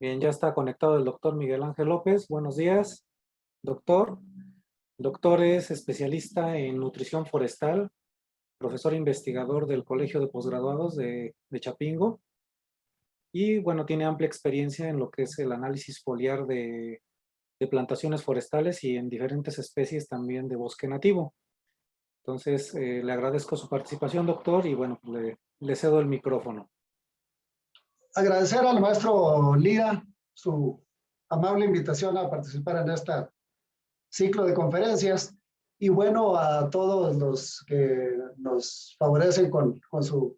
Bien, ya está conectado el doctor Miguel Ángel López. Buenos días, doctor. Doctor es especialista en nutrición forestal, profesor investigador del Colegio de Posgraduados de Chapingo y, bueno, tiene amplia experiencia en lo que es el análisis foliar de plantaciones forestales y en diferentes especies también de bosque nativo. Entonces, le agradezco su participación, doctor, y bueno, le cedo el micrófono. Agradecer al maestro Lira su amable invitación a participar en este ciclo de conferencias y bueno, a todos los que nos favorecen con su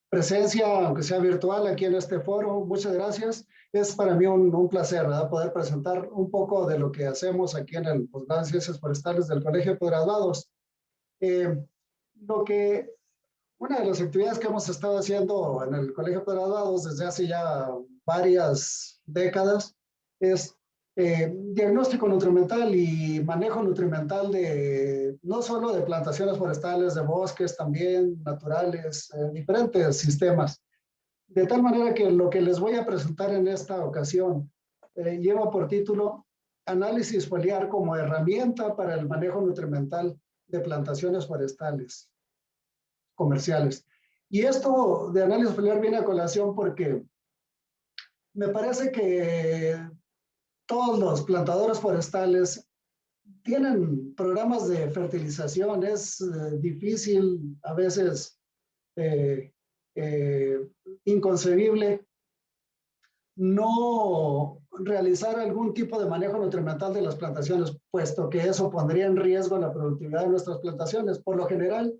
presencia, aunque sea virtual, aquí en este foro. Muchas gracias. Es para mí un placer, ¿verdad?, poder presentar un poco de lo que hacemos aquí en el Posgrado en Ciencias Forestales del Colegio de Posgraduados. Una de las actividades que hemos estado haciendo en el Colegio de Posgraduados desde hace ya varias décadas es diagnóstico nutrimental y manejo nutrimental no solo de plantaciones forestales, de bosques también, naturales, diferentes sistemas. De tal manera que lo que les voy a presentar en esta ocasión lleva por título Análisis foliar como herramienta para el manejo nutrimental de plantaciones forestales comerciales. Y esto de análisis foliar viene a colación porque me parece que todos los plantadores forestales tienen programas de fertilización. Es difícil, a veces inconcebible, no realizar algún tipo de manejo nutrimental de las plantaciones, puesto que eso pondría en riesgo la productividad de nuestras plantaciones. Por lo general,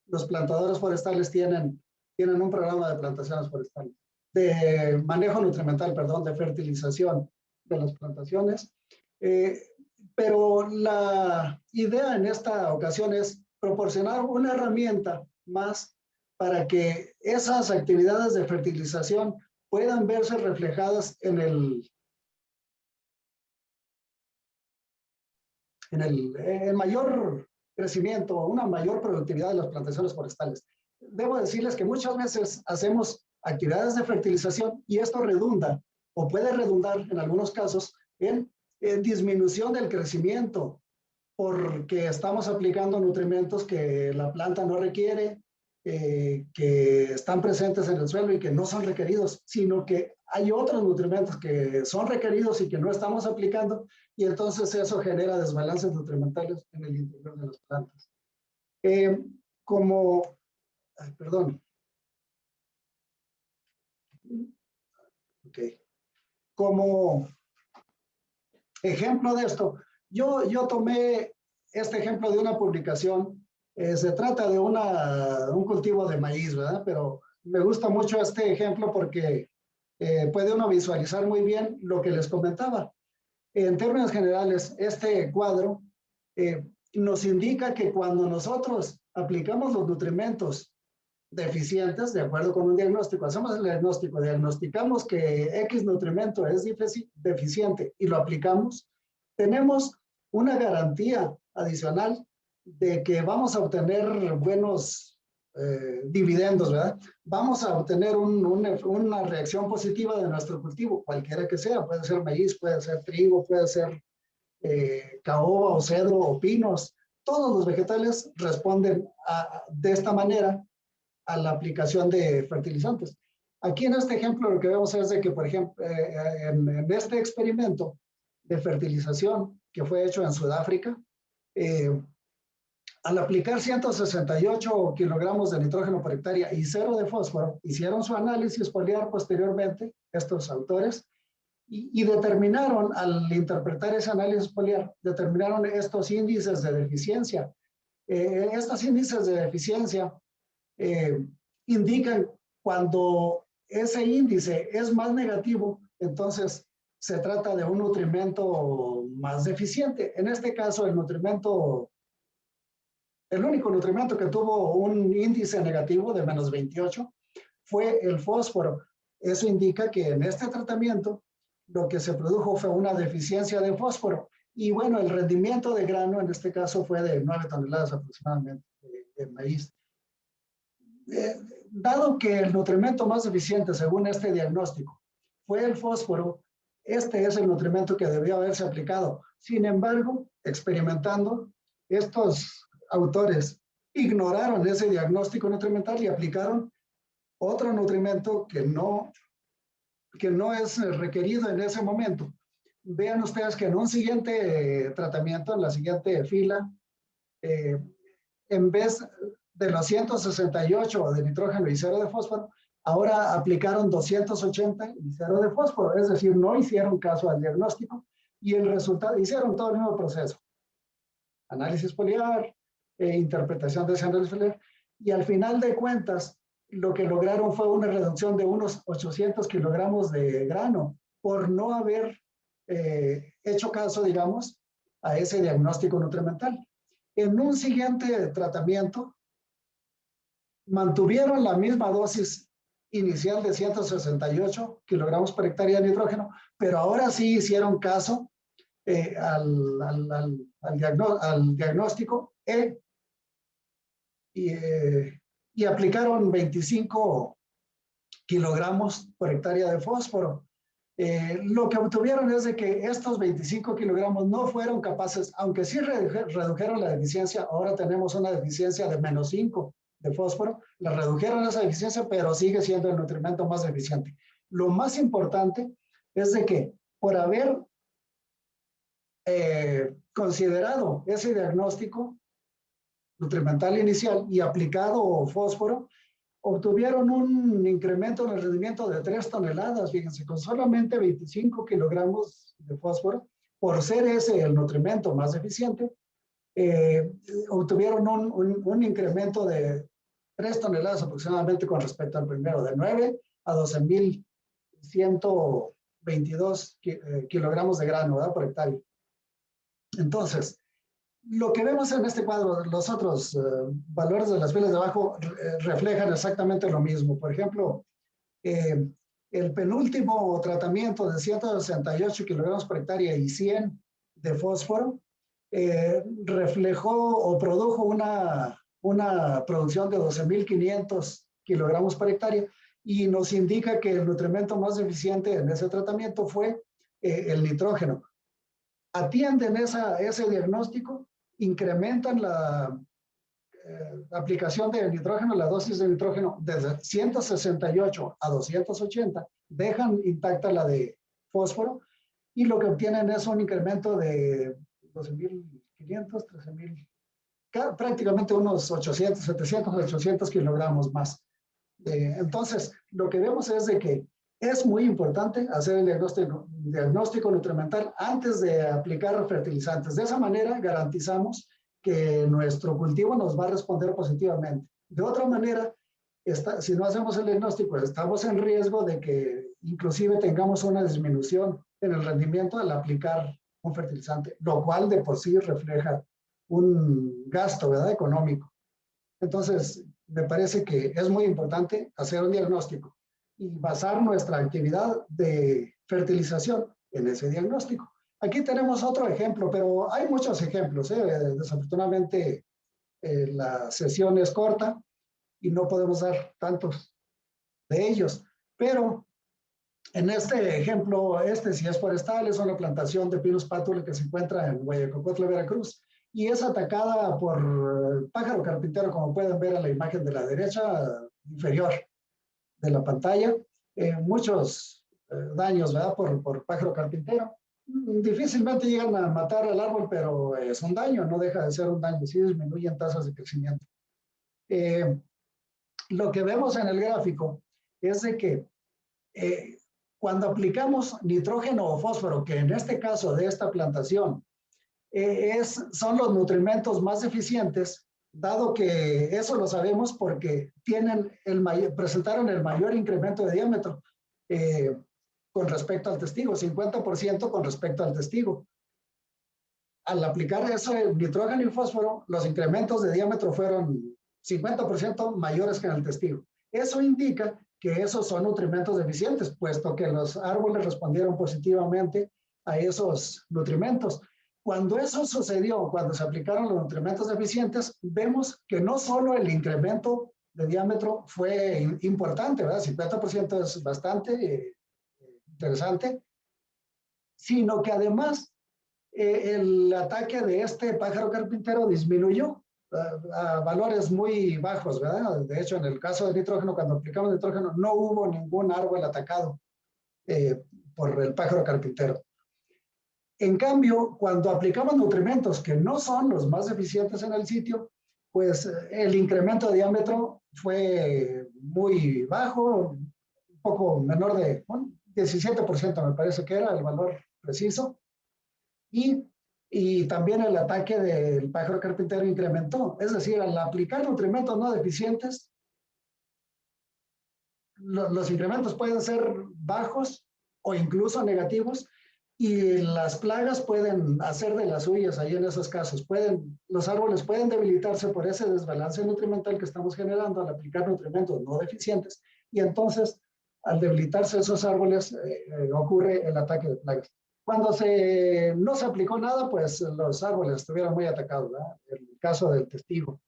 los plantadores forestales tienen un programa de plantaciones forestales, de manejo nutrimental, perdón, de fertilización de las plantaciones. Pero la idea en esta ocasión es proporcionar una herramienta más para que esas actividades de fertilización puedan verse reflejadas en el mayor crecimiento, una mayor productividad de las plantaciones forestales. Debo decirles que muchas veces hacemos actividades de fertilización y esto redunda o puede redundar en algunos casos en disminución del crecimiento porque estamos aplicando nutrimentos que la planta no requiere, que están presentes en el suelo y que no son requeridos, sino que hay otros nutrimentos que son requeridos y que no estamos aplicando, y entonces eso genera desbalances nutrimentales en el interior de las plantas. Como ejemplo de esto, yo tomé este ejemplo de una publicación. Se trata de un cultivo de maíz, ¿verdad? Pero me gusta mucho este ejemplo porque puede uno visualizar muy bien lo que les comentaba. En términos generales, este cuadro nos indica que cuando nosotros aplicamos los nutrimentos deficientes, de acuerdo con un diagnóstico, hacemos el diagnóstico, diagnosticamos que X nutrimento es deficiente y lo aplicamos, tenemos una garantía adicional de que vamos a obtener buenos dividendos, ¿verdad? Vamos a obtener una reacción positiva de nuestro cultivo, cualquiera que sea. Puede ser maíz, puede ser trigo, puede ser caoba o cedro o pinos. Todos los vegetales responden de esta manera a la aplicación de fertilizantes. Aquí en este ejemplo lo que vemos es de que, por ejemplo, en este experimento de fertilización que fue hecho en Sudáfrica, al aplicar 168 kilogramos de nitrógeno por hectárea y 0 de fósforo, hicieron su análisis foliar posteriormente, estos autores, y determinaron, al interpretar ese análisis foliar, determinaron estos índices de deficiencia. Estos índices de deficiencia indican cuando ese índice es más negativo, entonces se trata de un nutrimento más deficiente. En este caso, el único nutrimento que tuvo un índice negativo de menos 28 fue el fósforo. Eso indica que en este tratamiento lo que se produjo fue una deficiencia de fósforo. Y bueno, el rendimiento de grano en este caso fue de 9 toneladas aproximadamente de maíz. Dado que el nutrimento más eficiente según este diagnóstico fue el fósforo, este es el nutrimento que debió haberse aplicado. Sin embargo, experimentando, estos autores ignoraron ese diagnóstico nutrimental y aplicaron otro nutrimento que no es requerido en ese momento. Vean ustedes que en un siguiente tratamiento, en la siguiente fila, en vez de los 168 de nitrógeno y 0 de fósforo, ahora aplicaron 280 y 0 de fósforo, es decir, no hicieron caso al diagnóstico y el resultado, hicieron todo el mismo proceso. Análisis foliar, interpretación de ese análisis foliar, y al final de cuentas, lo que lograron fue una reducción de unos 800 kilogramos de grano por no haber hecho caso, digamos, a ese diagnóstico nutrimental. En un siguiente tratamiento, mantuvieron la misma dosis inicial de 168 kilogramos por hectárea de nitrógeno, pero ahora sí hicieron caso al diagnóstico y aplicaron 25 kilogramos por hectárea de fósforo. Lo que obtuvieron es de que estos 25 kilogramos no fueron capaces, aunque sí redujeron la deficiencia, ahora tenemos una deficiencia de menos 5 de fósforo, la redujeron esa deficiencia, pero sigue siendo el nutrimento más deficiente. Lo más importante es de que por haber considerado ese diagnóstico nutrimental inicial y aplicado fósforo, obtuvieron un incremento en el rendimiento de 3 toneladas, fíjense, con solamente 25 kilogramos de fósforo, por ser ese el nutrimento más eficiente, obtuvieron un incremento de 3 toneladas aproximadamente con respecto al primero, de 9 a 12.122 kilogramos de grano, ¿verdad?, por hectárea. Entonces, lo que vemos en este cuadro, los otros valores de las filas de abajo reflejan exactamente lo mismo. Por ejemplo, el penúltimo tratamiento de 168 kilogramos por hectárea y 100 de fósforo reflejó o produjo una producción de 12.500 kilogramos por hectárea y nos indica que el nutrimento más eficiente en ese tratamiento fue el nitrógeno. Atienden ese diagnóstico, incrementan la aplicación de nitrógeno, la dosis de nitrógeno desde 168 a 280, dejan intacta la de fósforo y lo que obtienen es un incremento de 12.500, 13.000, prácticamente unos 800, 700, 800 kilogramos más. Entonces, lo que vemos es de que es muy importante hacer el diagnóstico nutrimental antes de aplicar fertilizantes. De esa manera garantizamos que nuestro cultivo nos va a responder positivamente. De otra manera, si no hacemos el diagnóstico, estamos en riesgo de que inclusive tengamos una disminución en el rendimiento al aplicar un fertilizante, lo cual de por sí refleja un gasto, ¿verdad?, económico. Entonces, me parece que es muy importante hacer un diagnóstico y basar nuestra actividad de fertilización en ese diagnóstico. Aquí tenemos otro ejemplo, pero hay muchos ejemplos. Desafortunadamente, la sesión es corta y no podemos dar tantos de ellos. Pero en este ejemplo, sí es forestal, es una plantación de Pinus pátula que se encuentra en Huayacocotla, Veracruz, y es atacada por pájaro carpintero, como pueden ver en la imagen de la derecha inferior de la pantalla. Muchos daños, ¿verdad?, por pájaro carpintero. Difícilmente llegan a matar al árbol, pero es un daño, no deja de ser un daño, sí disminuyen tasas de crecimiento. Lo que vemos en el gráfico es de que cuando aplicamos nitrógeno o fósforo, que en este caso de esta plantación son los nutrimentos más eficientes, dado que eso lo sabemos porque presentaron el mayor incremento de diámetro con respecto al testigo, 50% con respecto al testigo. Al aplicar eso, el nitrógeno y fósforo, los incrementos de diámetro fueron 50% mayores que en el testigo. Eso indica que esos son nutrimentos deficientes, puesto que los árboles respondieron positivamente a esos nutrimentos. Cuando eso sucedió, cuando se aplicaron los nutrimentos deficientes, vemos que no solo el incremento de diámetro fue importante, ¿verdad? 50% es bastante interesante, sino que además el ataque de este pájaro carpintero disminuyó a valores muy bajos, ¿verdad? De hecho, en el caso de nitrógeno, cuando aplicamos nitrógeno, no hubo ningún árbol atacado por el pájaro carpintero. En cambio, cuando aplicamos nutrimentos que no son los más eficientes en el sitio, pues el incremento de diámetro fue muy bajo, un poco menor de 17% me parece que era el valor preciso. Y también el ataque del pájaro carpintero incrementó. Es decir, al aplicar nutrimentos no deficientes, los incrementos pueden ser bajos o incluso negativos, y las plagas pueden hacer de las suyas ahí en esos casos. Los árboles pueden debilitarse por ese desbalance nutrimental que estamos generando al aplicar nutrimentos no deficientes, y entonces al debilitarse esos árboles ocurre el ataque de plagas. Cuando no se aplicó nada, pues los árboles estuvieron muy atacados, ¿verdad? El caso del testigo.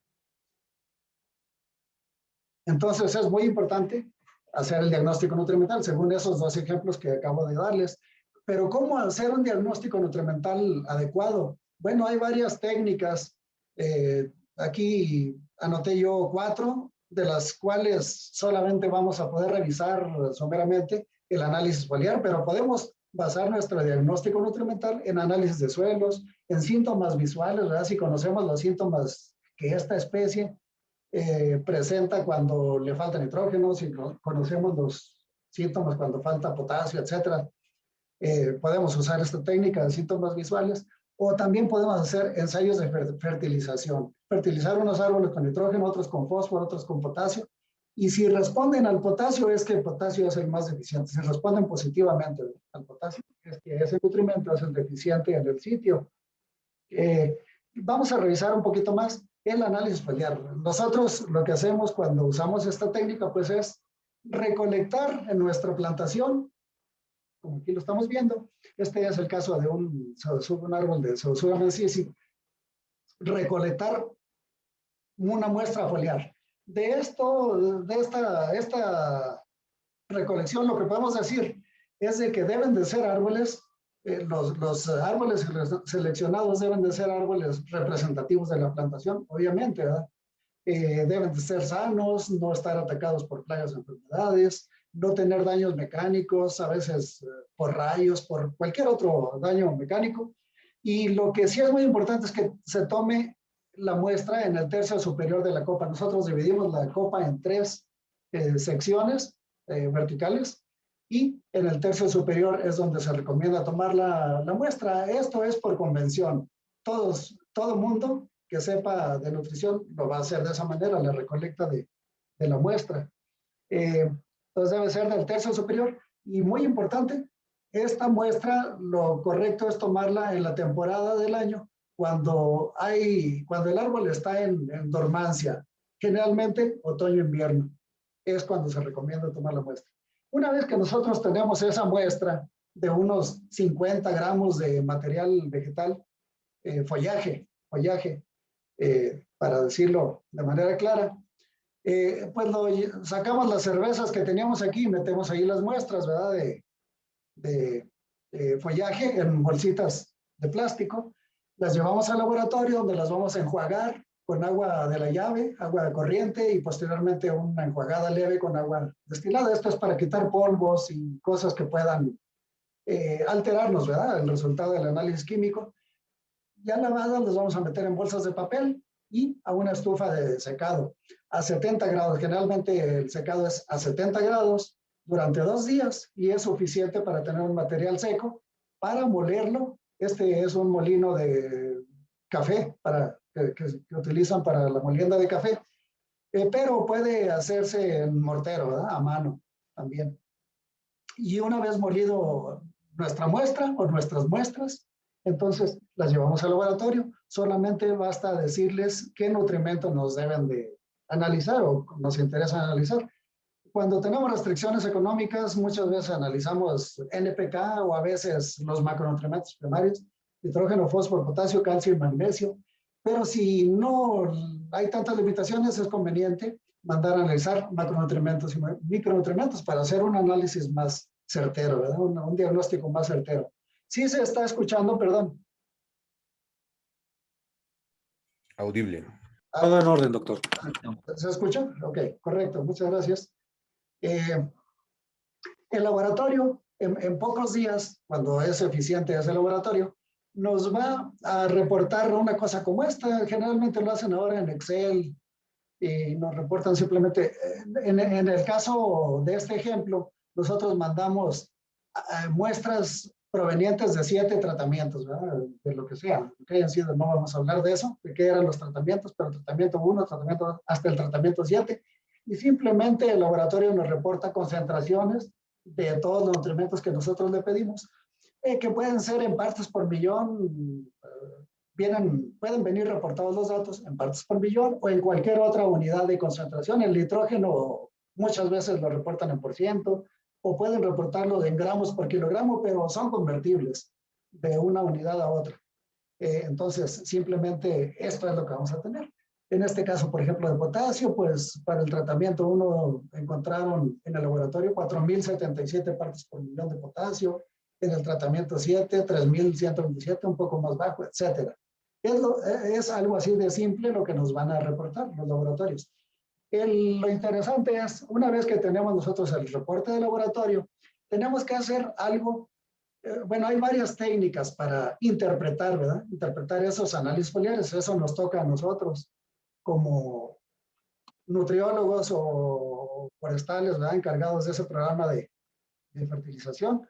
Entonces es muy importante hacer el diagnóstico nutrimental según esos dos ejemplos que acabo de darles. Pero ¿cómo hacer un diagnóstico nutrimental adecuado? Bueno, hay varias técnicas. Aquí anoté yo 4, de las cuales solamente vamos a poder revisar someramente el análisis foliar, pero podemos basar nuestro diagnóstico nutrimental en análisis de suelos, en síntomas visuales, ¿verdad? Si conocemos los síntomas que esta especie presenta cuando le falta nitrógeno, si conocemos los síntomas cuando falta potasio, etcétera. Podemos usar esta técnica de síntomas visuales, o también podemos hacer ensayos de fertilización. Fertilizar unos árboles con nitrógeno, otros con fósforo, otros con potasio. Y si responden al potasio, es que el potasio es el más deficiente. Si responden positivamente al potasio, es que ese nutrimento es el deficiente en el sitio. Vamos a revisar un poquito más el análisis foliar. Nosotros lo que hacemos cuando usamos esta técnica, pues es recolectar en nuestra plantación, como aquí lo estamos viendo. Este es el caso de un árbol de Saussure menziesi. Recolectar una muestra foliar. De esta recolección, lo que podemos decir es de que deben de ser árboles, los árboles seleccionados deben de ser árboles representativos de la plantación, obviamente, ¿verdad? Deben de ser sanos, no estar atacados por plagas o enfermedades, no tener daños mecánicos, a veces por rayos, por cualquier otro daño mecánico. Y lo que sí es muy importante es que se tome la muestra en el tercio superior de la copa. Nosotros dividimos la copa en 3 secciones verticales, y en el tercio superior es donde se recomienda tomar la muestra. Esto es por convención. Todo mundo que sepa de nutrición lo va a hacer de esa manera, la recolecta de la muestra. Entonces debe ser del tercio superior. Y muy importante, esta muestra, lo correcto es tomarla en la temporada del año, cuando el árbol está en dormancia, generalmente otoño-invierno, es cuando se recomienda tomar la muestra. Una vez que nosotros tenemos esa muestra de unos 50 gramos de material vegetal, follaje, para decirlo de manera clara, pues sacamos las cervezas que teníamos aquí y metemos ahí las muestras, ¿verdad? De follaje en bolsitas de plástico. Las llevamos al laboratorio, donde las vamos a enjuagar con agua de la llave, agua corriente, y posteriormente una enjuagada leve con agua destilada. Esto es para quitar polvos y cosas que puedan alterarnos, ¿verdad? El resultado del análisis químico. Ya lavadas las vamos a meter en bolsas de papel y a una estufa de secado a 70 grados. Generalmente el secado es a 70 grados durante 2 días, y es suficiente para tener un material seco para molerlo. Este es un molino de café que utilizan para la molienda de café, pero puede hacerse en mortero, ¿verdad? A mano también. Y una vez molido nuestra muestra o nuestras muestras, entonces las llevamos al laboratorio. Solamente basta decirles qué nutrimentos nos deben de analizar o nos interesa analizar. Cuando tenemos restricciones económicas, muchas veces analizamos NPK o a veces los macronutrientes primarios, nitrógeno, fósforo, potasio, calcio y magnesio. Pero si no hay tantas limitaciones, es conveniente mandar a analizar macronutrientes y micronutrientes para hacer un análisis más certero, ¿verdad? Un diagnóstico más certero. Sí se está escuchando, perdón. Audible. Todo en orden, doctor. ¿Se escucha? Ok, correcto, muchas gracias. El laboratorio, en pocos días, cuando es eficiente ese laboratorio, nos va a reportar una cosa como esta. Generalmente lo hacen ahora en Excel y nos reportan simplemente. En el caso de este ejemplo, nosotros mandamos muestras provenientes de 7 tratamientos, ¿verdad? De lo que sea, que hayan sido, no vamos a hablar de eso, de qué eran los tratamientos, pero tratamiento 1, tratamiento hasta el tratamiento 7, y simplemente el laboratorio nos reporta concentraciones de todos los nutrimentos que nosotros le pedimos, que pueden ser en partes por millón, pueden venir reportados los datos en partes por millón o en cualquier otra unidad de concentración. El nitrógeno muchas veces lo reportan en %, o pueden reportarlo en gramos por kilogramo, pero son convertibles de una unidad a otra. Entonces, simplemente esto es lo que vamos a tener. En este caso, por ejemplo, de potasio, pues para el tratamiento 1 encontraron en el laboratorio 4.077 partes por millón de potasio, en el tratamiento 7, 3.127, un poco más bajo, etcétera. Es algo así de simple lo que nos van a reportar los laboratorios. Lo interesante es, una vez que tenemos nosotros el reporte de laboratorio, tenemos que hacer algo. Bueno, hay varias técnicas para interpretar, ¿verdad? Interpretar esos análisis foliares. Eso nos toca a nosotros como nutriólogos o forestales, ¿verdad? Encargados de ese programa de fertilización.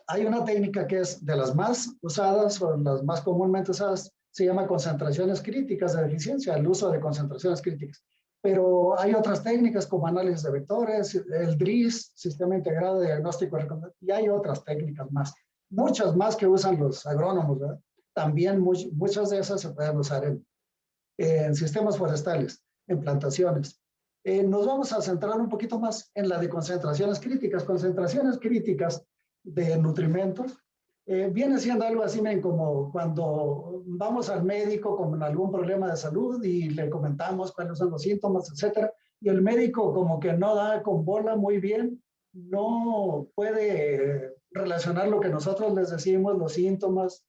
Hay una técnica que es de las más usadas o las más comúnmente usadas, se llama concentraciones críticas de deficiencia, el uso de concentraciones críticas. Pero hay otras técnicas como análisis de vectores, el DRIS, Sistema Integrado de Diagnóstico, y hay otras técnicas más, muchas más que usan los agrónomos, ¿verdad? También muchas de esas se pueden usar en sistemas forestales, en plantaciones. Nos vamos a centrar un poquito más en la de concentraciones críticas. Concentraciones críticas de nutrimentos viene siendo algo así como cuando vamos al médico con algún problema de salud y le comentamos cuáles son los síntomas, etcétera, y el médico como que no da con bola muy bien, no puede relacionar lo que nosotros les decimos, los síntomas,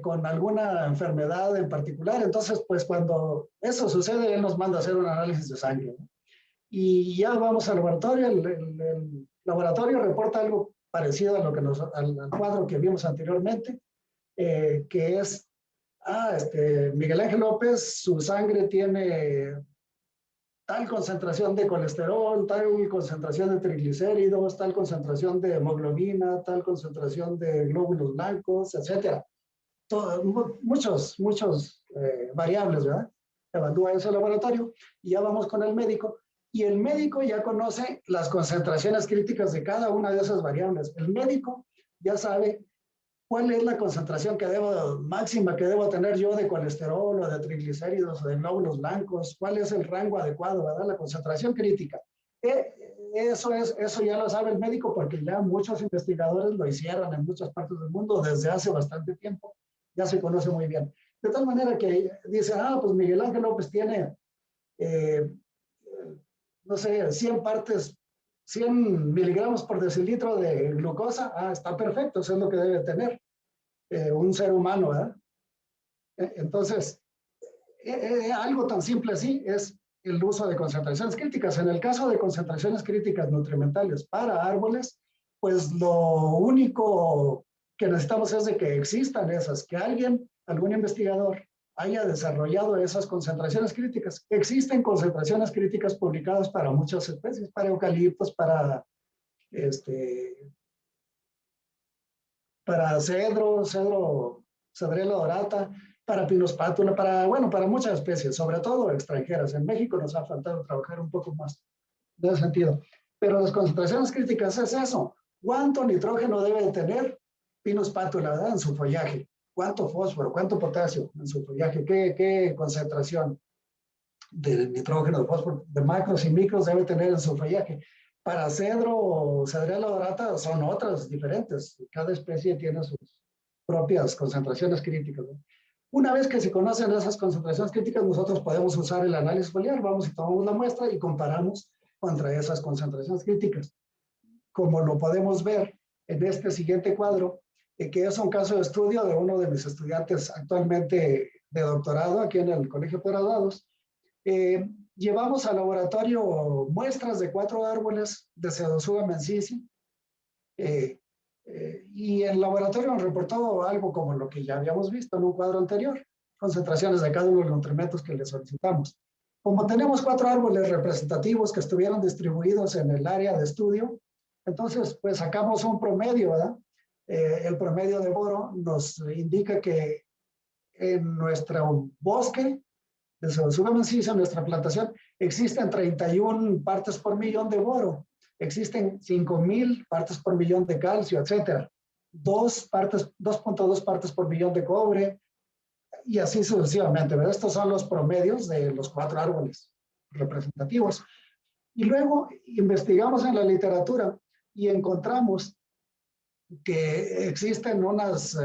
con alguna enfermedad en particular. Entonces, pues cuando eso sucede, él nos manda a hacer un análisis de sangre, ¿no? Y ya vamos al laboratorio, el laboratorio reporta algo parecido a lo que al cuadro que vimos anteriormente, que es, Miguel Ángel López, su sangre tiene tal concentración de colesterol, tal concentración de triglicéridos, tal concentración de hemoglobina, tal concentración de glóbulos blancos, etcétera. Muchos variables, ¿verdad? Evalúa ese laboratorio y ya vamos con el médico. Y el médico ya conoce las concentraciones críticas de cada una de esas variables. El médico ya sabe cuál es la concentración máxima que debo tener yo de colesterol o de triglicéridos o de glóbulos blancos, cuál es el rango adecuado, ¿verdad? La concentración crítica. Eso ya lo sabe el médico porque ya muchos investigadores lo hicieron en muchas partes del mundo desde hace bastante tiempo. Ya se conoce muy bien. De tal manera que dice, pues Miguel Ángel López tiene no sé, 100 miligramos por decilitro de glucosa, está perfecto, eso es lo que debe tener un ser humano, ¿verdad? Entonces, algo tan simple así es el uso de concentraciones críticas. En el caso de concentraciones críticas nutrimentales para árboles, pues lo único que necesitamos es de que existan esas, que algún investigador haya desarrollado esas concentraciones críticas. Existen concentraciones críticas publicadas para muchas especies, para eucaliptos, para cedrela dorata, para pinospátula, para muchas especies, sobre todo extranjeras. En México nos ha faltado trabajar un poco más en ese sentido. Pero las concentraciones críticas es eso. ¿Cuánto nitrógeno debe de tener pinospátula, ¿verdad? En su follaje? ¿Cuánto fósforo? ¿Cuánto potasio en su follaje? ¿Qué concentración de nitrógeno, de fósforo, de macros y micros debe tener en su follaje? Para cedro o cedrela dorata son otras diferentes. Cada especie tiene sus propias concentraciones críticas, ¿no? Una vez que se conocen esas concentraciones críticas, nosotros podemos usar el análisis foliar. Vamos y tomamos la muestra y comparamos contra esas concentraciones críticas. como lo podemos ver en este siguiente cuadro, que es un caso de estudio de uno de mis estudiantes actualmente de doctorado aquí en el Colegio de Posgraduados. Llevamos al laboratorio muestras de 4 árboles de Pseudotsuga menziesii, y el laboratorio nos reportó algo como lo que ya habíamos visto en un cuadro anterior, concentraciones de cada uno de los nutrimentos que le solicitamos. Como tenemos 4 árboles representativos que estuvieron distribuidos en el área de estudio, entonces pues sacamos un promedio, ¿verdad? El promedio de boro nos indica que en nuestro bosque de Pseudotsuga menziesii, en nuestra plantación, existen 31 partes por millón de boro, existen 5,000 partes por millón de calcio, etcétera, 2.2 partes por millón de cobre, y así sucesivamente, ¿verdad? Estos son los promedios de los 4 árboles representativos. Y luego investigamos en la literatura y encontramos que existen unas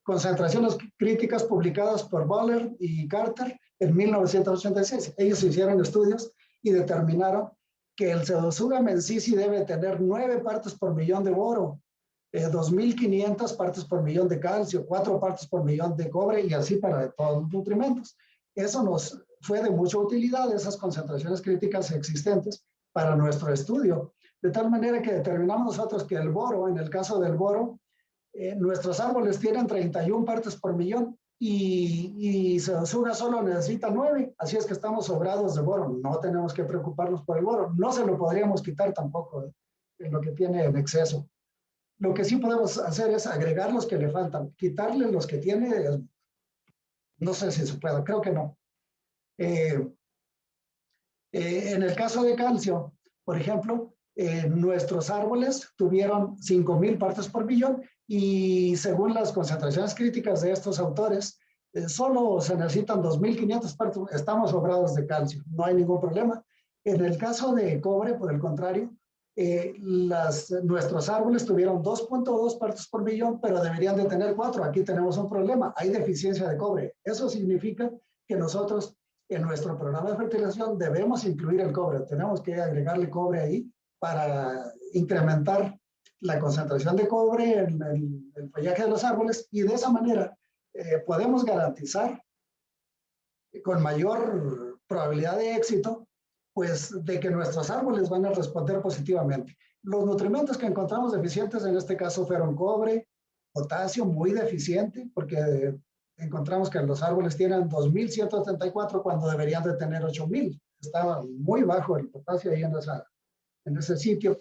concentraciones críticas publicadas por Boller y Carter en 1986. Ellos hicieron estudios y determinaron que el Pseudotsuga menziesii debe tener 9 partes por millón de boro, 2.500 partes por millón de calcio, 4 partes por millón de cobre y así para todos los nutrimentos. Eso nos fue de mucha utilidad, esas concentraciones críticas existentes para nuestro estudio. De tal manera que determinamos nosotros que el boro, en el caso del boro, nuestros árboles tienen 31 partes por millón y Pseudotsuga solo necesita 9, así es que estamos sobrados de boro, no tenemos que preocuparnos por el boro, no se lo podríamos quitar tampoco en lo que tiene en exceso. Lo que sí podemos hacer es agregar los que le faltan, quitarle los que tiene, no sé si se pueda, creo que no. En el caso de calcio, por ejemplo, nuestros árboles tuvieron 5,000 partes por millón y según las concentraciones críticas de estos autores, solo se necesitan 2.500 partes, estamos sobrados de calcio, no hay ningún problema. En el caso de cobre, por el contrario, nuestros árboles tuvieron 2.2 partes por millón, pero deberían de tener 4. Aquí tenemos un problema, hay deficiencia de cobre. Eso significa que nosotros en nuestro programa de fertilización debemos incluir el cobre, tenemos que agregarle cobre ahí para incrementar la concentración de cobre en el follaje de los árboles y de esa manera podemos garantizar con mayor probabilidad de éxito pues de que nuestros árboles van a responder positivamente. Los nutrimentos que encontramos deficientes en este caso fueron cobre, potasio muy deficiente porque encontramos que los árboles tienen 2.174 cuando deberían de tener 8.000. Estaba muy bajo el potasio ahí en ese sitio.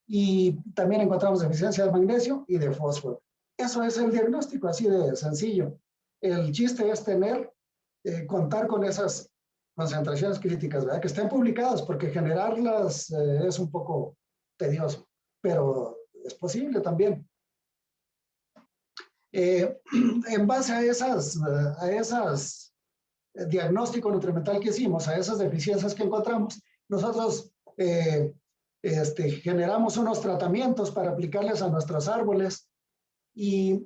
Y también encontramos deficiencia de magnesio y de fósforo. Eso es el diagnóstico, así de sencillo. El chiste es contar con esas concentraciones críticas, ¿verdad? Que estén publicadas, porque generarlas es un poco tedioso, pero es posible también. En base a esas diagnóstico nutrimental que hicimos, a esas deficiencias que encontramos, nosotros generamos unos tratamientos para aplicarles a nuestros árboles y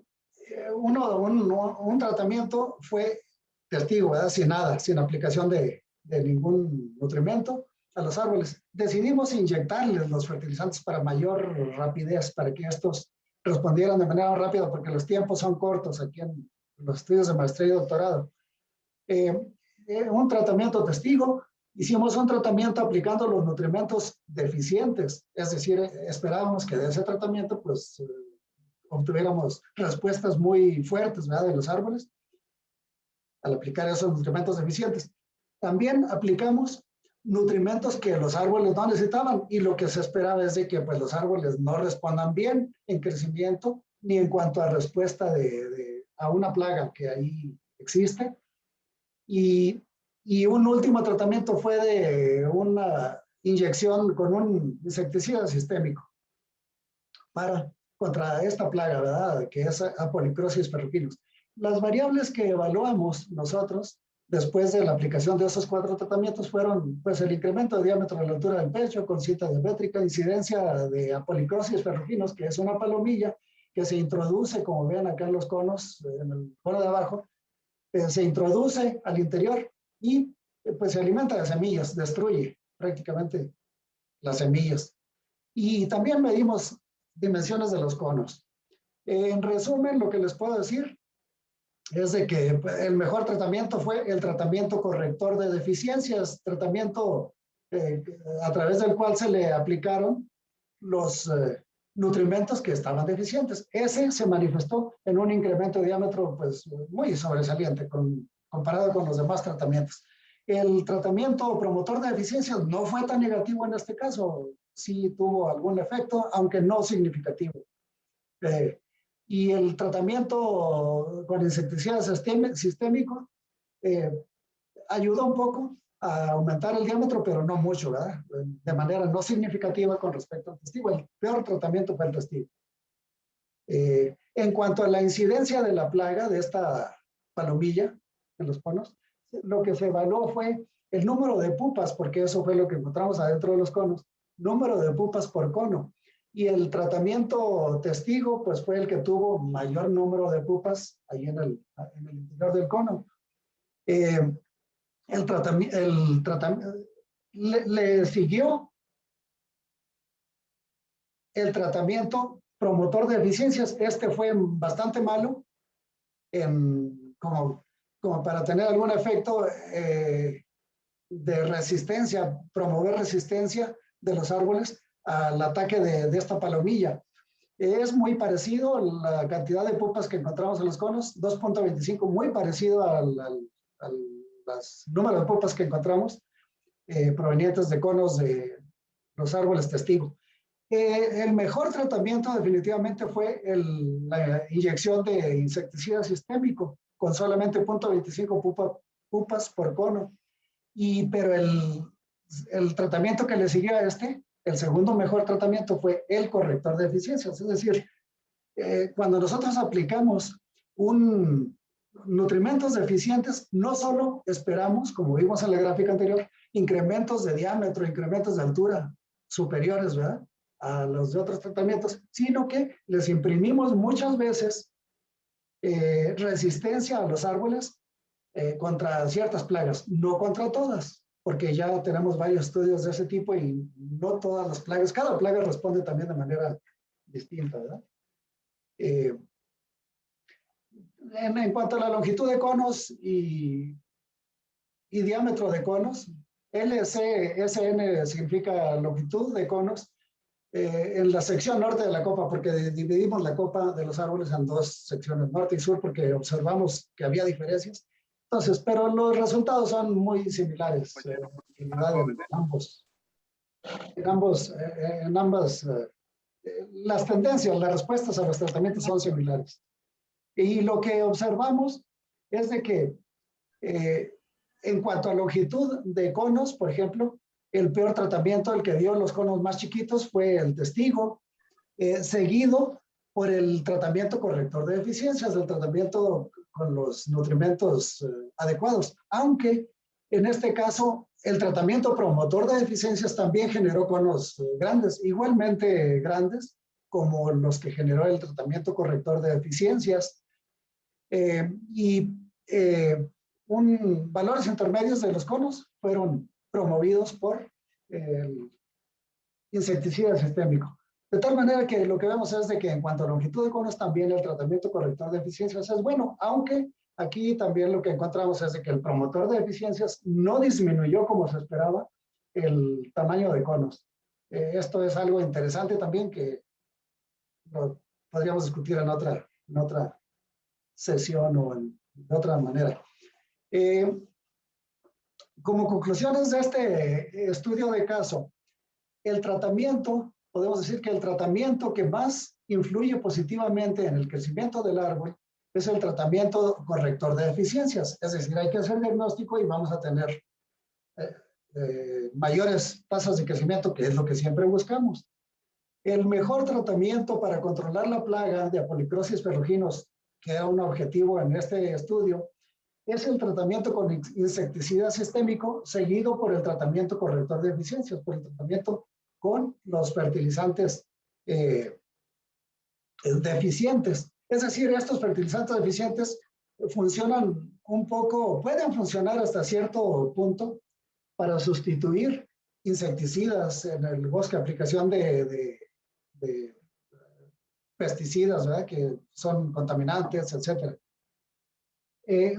un tratamiento fue testigo, ¿verdad? Sin nada, sin aplicación de ningún nutrimento a los árboles. Decidimos inyectarles los fertilizantes para mayor rapidez, para que estos respondieran de manera rápida, porque los tiempos son cortos aquí en los estudios de maestría y doctorado. Un tratamiento testigo, hicimos un tratamiento aplicando los nutrimentos deficientes, es decir, esperábamos que de ese tratamiento pues obtuviéramos respuestas muy fuertes, ¿verdad? De los árboles al aplicar esos nutrimentos deficientes. También aplicamos nutrimentos que los árboles no necesitaban y lo que se esperaba es de que pues, los árboles no respondan bien en crecimiento ni en cuanto a respuesta a una plaga que ahí existe. Y un último tratamiento fue de una inyección con un insecticida sistémico contra esta plaga, ¿verdad? Que es Apolicrosis ferruginus. Las variables que evaluamos nosotros después de la aplicación de esos 4 tratamientos fueron pues el incremento de diámetro de la altura del pecho con cita diabétrica, incidencia de Apolicrosis ferruginus, que es una palomilla que se introduce, como ven acá en los conos, en el cono de abajo, se introduce al interior y pues se alimenta de semillas, destruye prácticamente las semillas. Y también medimos dimensiones de los conos. En resumen, lo que les puedo decir es de que el mejor tratamiento fue el tratamiento corrector de deficiencias, tratamiento a través del cual se le aplicaron los nutrimentos que estaban deficientes. Ese se manifestó en un incremento de diámetro pues, muy sobresaliente comparado con los demás tratamientos. El tratamiento promotor de deficiencias no fue tan negativo en este caso, sí tuvo algún efecto, aunque no significativo. Y el tratamiento con insecticida sistémico ayudó un poco a aumentar el diámetro, pero no mucho, ¿verdad? De manera no significativa con respecto al testigo. El peor tratamiento fue el testigo. En cuanto a la incidencia de la plaga de esta palomilla en los conos, lo que se evaluó fue el número de pupas, porque eso fue lo que encontramos adentro de los conos, número de pupas por cono. Y el tratamiento testigo, pues fue el que tuvo mayor número de pupas ahí en el interior del cono. El tratamiento le siguió el tratamiento promotor de deficiencias. Este fue bastante malo, como para tener algún efecto de resistencia, promover resistencia de los árboles al ataque de esta palomilla. Es muy parecido la cantidad de pupas que encontramos en los conos, 2.25, muy parecido al número de pupas que encontramos provenientes de conos de los árboles testigo. El mejor tratamiento definitivamente fue la inyección de insecticida sistémico con solamente 0.25 pupas por cono. Pero el tratamiento que le siguió a el segundo mejor tratamiento fue el corrector de deficiencias. Es decir, cuando nosotros aplicamos nutrimentos deficientes, no solo esperamos, como vimos en la gráfica anterior, incrementos de diámetro, incrementos de altura superiores, ¿verdad?, a los de otros tratamientos, sino que les imprimimos muchas veces resistencia a los árboles contra ciertas plagas, no contra todas, porque ya tenemos varios estudios de ese tipo y no todas las plagas, cada plaga responde también de manera distinta, ¿verdad? En cuanto a la longitud de conos y diámetro de conos, LCSN significa longitud de conos, en la sección norte de la copa, porque dividimos la copa de los árboles en dos secciones, norte y sur, porque observamos que había diferencias. Entonces, pero los resultados son muy similares en ambas, las tendencias, las respuestas a los tratamientos son similares. Y lo que observamos es de que en cuanto a longitud de conos, por ejemplo, el peor tratamiento, el que dio los conos más chiquitos, fue el testigo, seguido por el tratamiento corrector de deficiencias, el tratamiento con los nutrimentos adecuados. Aunque en este caso, el tratamiento promotor de deficiencias también generó conos grandes, igualmente grandes, como los que generó el tratamiento corrector de deficiencias. Valores intermedios de los conos fueron promovidos por el insecticida sistémico. De tal manera que lo que vemos es de que en cuanto a longitud de conos también el tratamiento corrector de deficiencias es bueno, aunque aquí también lo que encontramos es de que el promotor de deficiencias no disminuyó como se esperaba el tamaño de conos. Esto es algo interesante también que lo podríamos discutir en otra sesión o de otra manera. Como conclusiones de este estudio de caso, podemos decir que el tratamiento que más influye positivamente en el crecimiento del árbol es el tratamiento corrector de deficiencias. Es decir, hay que hacer diagnóstico y vamos a tener mayores tasas de crecimiento, que es lo que siempre buscamos. El mejor tratamiento para controlar la plaga de Apolicrosis ferruginos, que era un objetivo en este estudio, es el tratamiento con insecticida sistémico, seguido por el tratamiento corrector de deficiencias, por el tratamiento con los fertilizantes deficientes. Es decir, estos fertilizantes deficientes funcionan un poco, pueden funcionar hasta cierto punto para sustituir insecticidas en el bosque, aplicación de pesticidas, ¿verdad? Que son contaminantes, etcétera.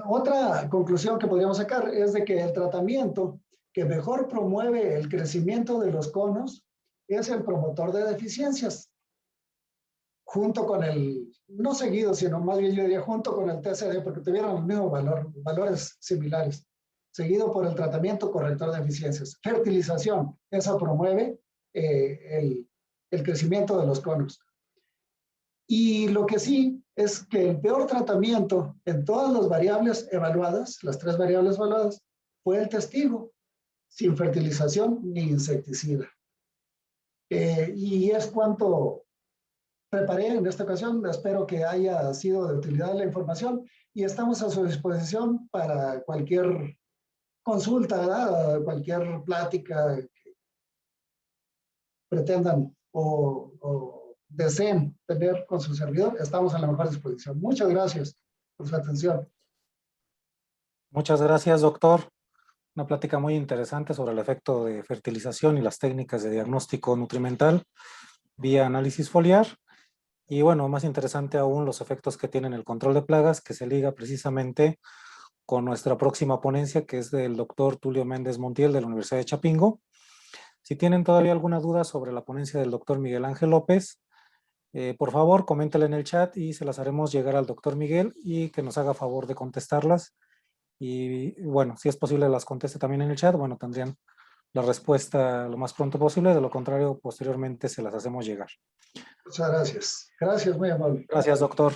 Otra conclusión que podríamos sacar es de que el tratamiento que mejor promueve el crecimiento de los conos es el promotor de deficiencias, junto con el, no seguido, sino más bien yo diría junto con el TCD, porque tuvieron el mismo valor, valores similares, seguido por el tratamiento corrector de deficiencias. Fertilización, esa promueve el crecimiento de los conos. Y lo que sí es que el peor tratamiento en todas las variables evaluadas, las 3 variables evaluadas, fue el testigo, sin fertilización ni insecticida. Y es cuanto preparé en esta ocasión. Espero que haya sido de utilidad la información y estamos a su disposición para cualquier consulta, ¿verdad? Cualquier plática que pretendan o deseen tener con su servidor. Estamos a la mejor disposición. Muchas gracias por su atención. Muchas gracias, doctor. Una plática muy interesante sobre el efecto de fertilización y las técnicas de diagnóstico nutrimental vía análisis foliar. Y bueno, más interesante aún los efectos que tienen el control de plagas, que se liga precisamente con nuestra próxima ponencia, que es del doctor Tulio Méndez Montiel de la Universidad de Chapingo. Si tienen todavía alguna duda sobre la ponencia del doctor Miguel Ángel López, por favor, coméntela en el chat y se las haremos llegar al doctor Miguel y que nos haga favor de contestarlas. Y bueno, si es posible las conteste también en el chat, bueno, tendrían la respuesta lo más pronto posible, de lo contrario, posteriormente se las hacemos llegar. Muchas gracias. Gracias, muy amable. Gracias, doctor.